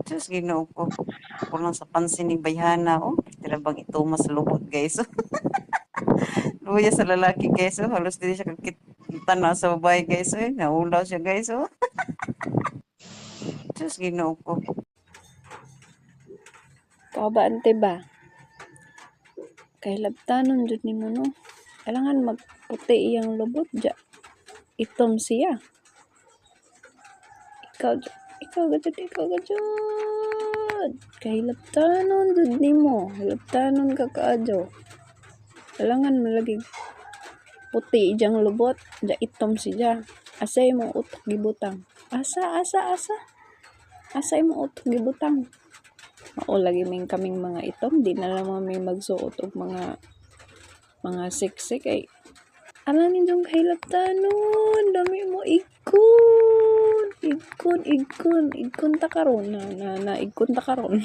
Diyos, Ginoo ko. Kulang sa pansin ni bayhana, oh. Tila bang ito mas lubot, guys. Luya sa lalaki, guys, oh. Halos din siya kakita na sa babae, guys, eh. Naulaw siya, guys, oh. Diyos, Ginoo ko. Kabaante ba? Kay labtanon jud nimo no. Kailangan magputi iyang lubot ja. Itom siya. Ikaw gajud. Kay labtanon jud nimo. Labtanon ka kaadyo. Kailangan malagi puti iyang lubot ja itom siya. Asay mo utok gibutang. Asa. Asay mo utok gibutang. Mao lagi may kaming mga itom, di na naman may magsuot og mga siksik ay ala ninyong kahilabtanon, dami mo ikon ta karon na igkon ta karon.